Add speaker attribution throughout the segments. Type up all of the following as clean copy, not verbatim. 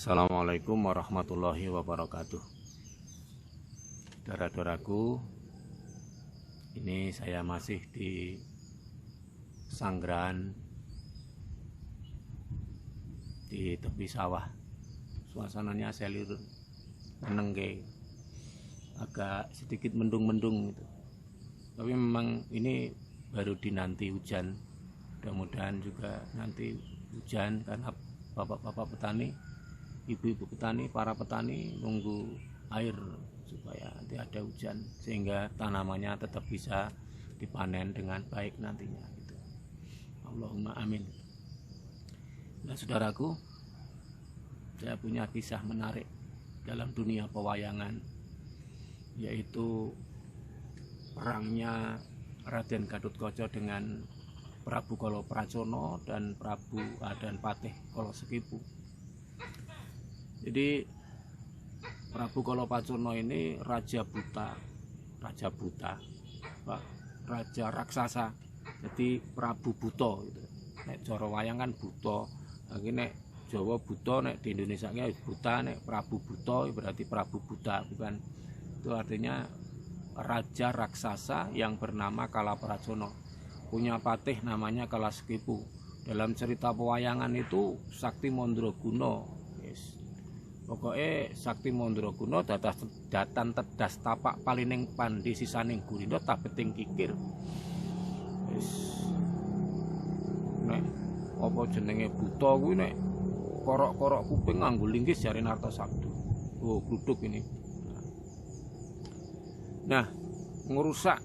Speaker 1: Assalamualaikum warahmatullahi wabarakatuh. Saudara-saudaraku, ini saya masih di Sanggrahan di tepi sawah. Suasananya selir, menengge, agak sedikit mendung-mendung gitu. Tapi memang ini baru dinanti hujan. Mudah-mudahan juga nanti hujan, karena bapak-bapak petani, ibu-ibu petani, para petani nunggu air supaya nanti ada hujan sehingga tanamannya tetap bisa dipanen dengan baik nantinya gitu. Allahumma amin. Nah, saudaraku, saya punya kisah menarik dalam dunia pewayangan, yaitu perangnya Raden Gatotkaca dengan Prabu Kala Pracono dan Patih Kala Sekipu. Jadi Prabu Kala Pracono ini raja buta, raja raksasa. Jadi Prabu buta gitu. Nek cara wayang kan buta. Lagi nek Jawa buta, nek di Indonesia nya buta, nek Prabu buta berarti Prabu buta, bukan. Itu artinya raja raksasa yang bernama Kala Pracono. Punya patih namanya Kala Sekipu. Dalam cerita pewayangan itu Sakti Mandraguna. Yes. Pokoknya Sakti Mandraguna datan tedas tapak palining pandi sisaning gurindo tabeting kikir. Yes. Nek apa jenenge buta kuwi nek korok-korok kuping nganggo linggis jare Narta Sabdo. Oh, gluduk ini. Nah, ngerusak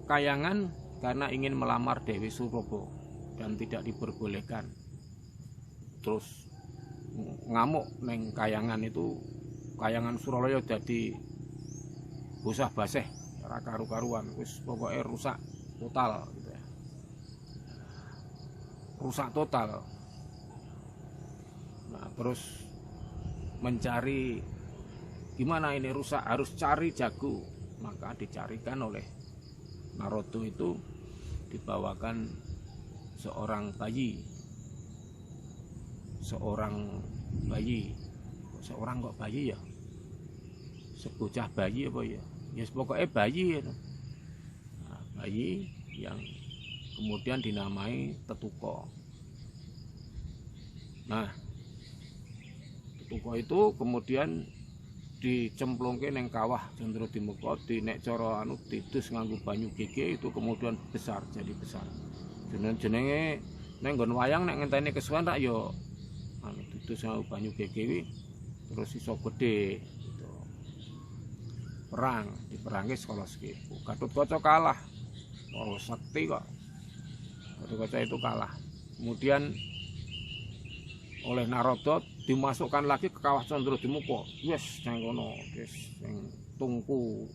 Speaker 1: kayangan karena ingin melamar Dewi Surobo dan tidak diperbolehkan. Terus ngamuk neng kayangan itu, kayangan Suralaya jadi bosah baseh, ora karu-karuan, wis pokoknya rusak total gitu ya. Rusak total. Nah, terus mencari gimana ini rusak, harus cari jago, maka dicarikan oleh Narada itu, dibawakan seorang bayi, seorang kok bayi ya, sebocah bayi apa ya, ya pokoknya bayi ya. Nah, bayi yang kemudian dinamai Tetuko. Nah, Tetuko itu kemudian dicemplungke neng kawah Candradimukha, di nek cara didus nganggo banyu gege, itu kemudian besar, jadi besar. Jenenge neng nggon wayang nek ngenteni kesuwen rak ya didus nganggo banyu gege terus iso gede gitu. Diperangke Kala Sekipu. Gatotkaca kalah. Oh, sakti kok. Gatotkaca itu kalah. Kemudian oleh Narada dimasukkan lagi ke kawah Candradimukha. Wes nang kono, wis sing tungku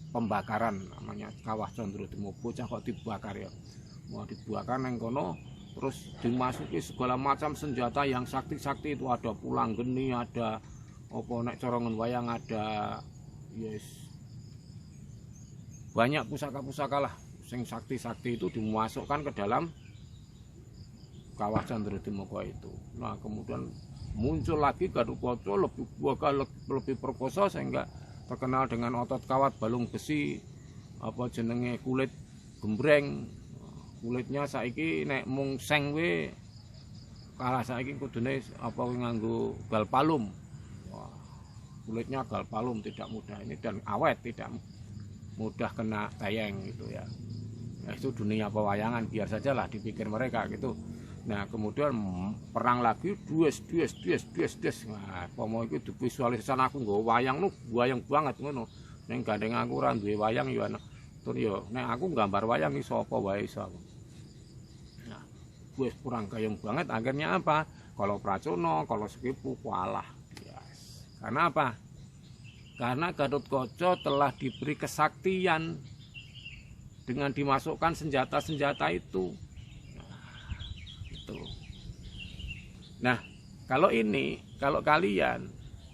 Speaker 1: pembakaran namanya kawah Candradimukha. Bocah kok dibakar ya. Mau dibakar nang kono, terus dimasuki segala macam senjata yang sakti-sakti itu, ada pulang geni, ada apa nek cara wayang, ada yes, banyak pusaka-pusaka lah sing sakti-sakti itu dimasukkan ke dalam kawah Candradimukha itu. Nah, kemudian muncul lagi Gatotkaca lebih perkosa sehingga terkenal dengan otot kawat balung besi, apa jenenge kulit gembreng. Kulitnya saiki nek mung seng we kalah, saiki kudune apa nganggo galpalum. Wah, kulitnya galpalum, tidak mudah ini dan awet, tidak mudah kena tayeng gitu ya. Nah, itu dunia pewayangan, biar sajalah dipikir mereka gitu. Nah, kemudian perang lagi, dues. Nah, pomo iki divisualisasikan aku nggo wayang wayang banget ngono. Ning gandeng aku ora duwe wayang ya tur ya nek aku gambar wayang iso apa wae iso aku. Nah, wis perang kayang banget, akhirnya apa? Kala Pracono, Kala Sekipu kalah. Yes. Karena apa? Karena Gatotkaca telah diberi kesaktian dengan dimasukkan senjata-senjata itu. Nah, kalau kalian,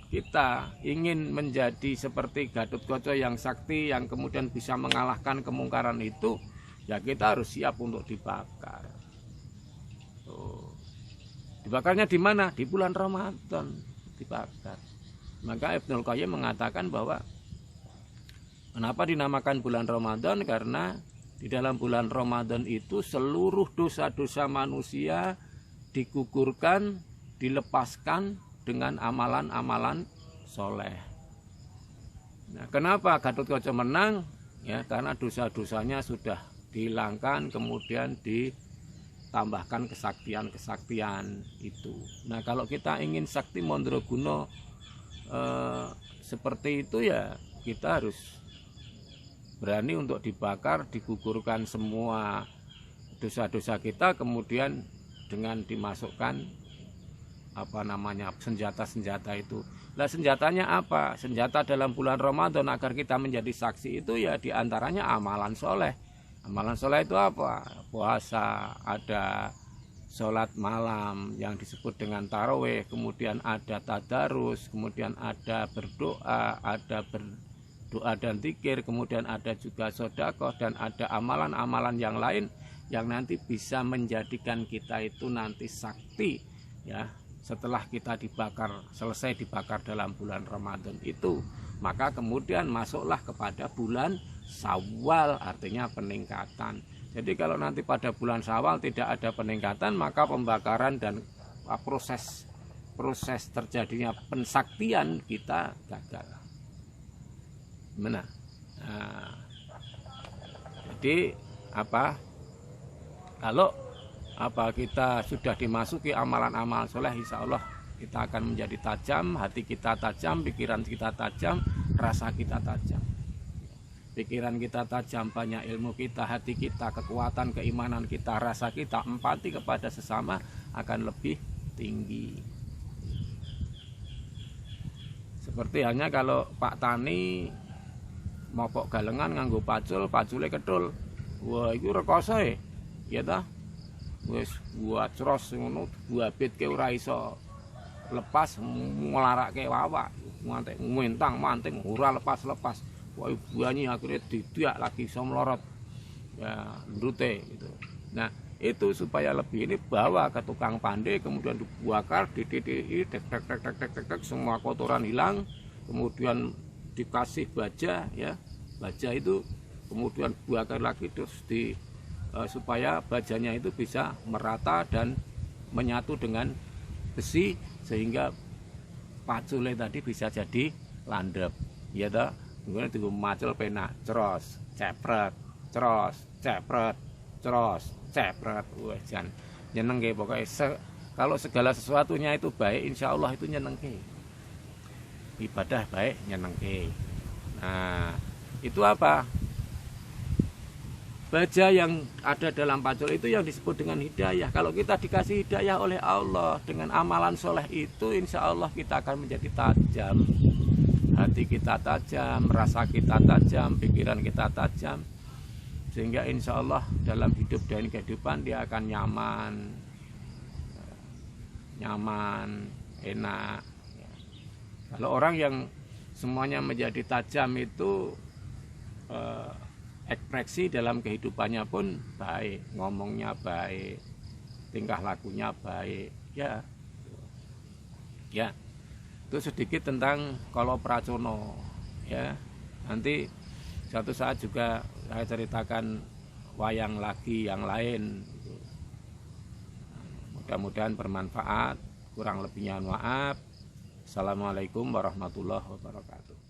Speaker 1: kita ingin menjadi seperti Gatotkaca yang sakti, yang kemudian bisa mengalahkan kemungkaran itu, ya kita harus siap untuk dibakar. Tuh. Dibakarnya di mana? Di bulan Ramadan dibakar. Maka Ibnul Qayyim mengatakan bahwa kenapa dinamakan bulan Ramadan? Karena di dalam bulan Ramadan itu seluruh dosa-dosa manusia digugurkan, dilepaskan dengan amalan-amalan soleh. Nah, kenapa Gatotkaca menang? Ya, karena dosa-dosanya sudah dihilangkan, kemudian ditambahkan kesaktian-kesaktian itu. Nah, kalau kita ingin sakti Mandraguna seperti itu, ya kita harus berani untuk dibakar, digugurkan semua dosa-dosa kita, kemudian dengan dimasukkan senjata-senjata itu. Nah, senjatanya apa? Senjata dalam bulan Ramadan agar kita menjadi saksi itu ya diantaranya amalan soleh. Amalan soleh itu apa? Puasa, ada sholat malam yang disebut dengan tarawih, kemudian ada tadarus, kemudian ada berdoa, ada berdoa dan zikir, kemudian ada juga sedekah, dan ada amalan-amalan yang lain yang nanti bisa menjadikan kita itu nanti sakti, ya. Setelah kita selesai dibakar dalam bulan Ramadan itu, maka kemudian masuklah kepada bulan Syawal, artinya peningkatan. Jadi kalau nanti pada bulan Syawal tidak ada peningkatan, maka pembakaran dan proses terjadinya pensaktian kita gagal. Nah, jadi kalau kita sudah dimasuki amalan-amalan soleh, insya Allah kita akan menjadi tajam, hati kita tajam, pikiran kita tajam, rasa kita tajam. Pikiran kita tajam, banyak ilmu kita, hati kita, kekuatan keimanan kita, rasa kita, empati kepada sesama akan lebih tinggi. Seperti hanya kalau Pak Tani mopok galengan nganggo pacul, pacule ketul. Wah, itu rekoso ya ta? Wis buat cros ngono, buabit ke ora iso lepas, nglarake wawak, ngantek mentang manting ora lepas-lepas. Wah, buanyi akhirnya didiak lagi iso melorot. Ya, ndute gitu. Nah, itu supaya lebih ini bawa ke tukang pandai, kemudian dibakar, dititik, tek semua kotoran hilang, kemudian dikasih baja, ya. Baja itu kemudian bakar lagi terus supaya bajanya itu bisa merata dan menyatu dengan besi sehingga pacule tadi bisa jadi landep, ya toh. Kemudian itu macul penak, ceros, cepret, ceros, cepret, ceros, cepret. Wah, jan nyenengke pokoknya kalau segala sesuatunya itu baik, insya Allah itu nyenengke. Ibadah baik nyenengke. Nah, itu apa? Baja yang ada dalam pacul itu yang disebut dengan hidayah. Kalau kita dikasih hidayah oleh Allah dengan amalan soleh itu, insya Allah kita akan menjadi tajam. Hati kita tajam, rasa kita tajam, pikiran kita tajam. Sehingga insya Allah dalam hidup dan kehidupan dia akan nyaman, enak. Kalau orang yang semuanya menjadi tajam itu ekspresi dalam kehidupannya pun baik, ngomongnya baik, tingkah lakunya baik, ya. Itu sedikit tentang Kala Pracono, ya. Nanti suatu saat juga saya ceritakan wayang lagi yang lain. Mudah-mudahan bermanfaat. Kurang lebihnya maaf. Assalamualaikum warahmatullahi wabarakatuh.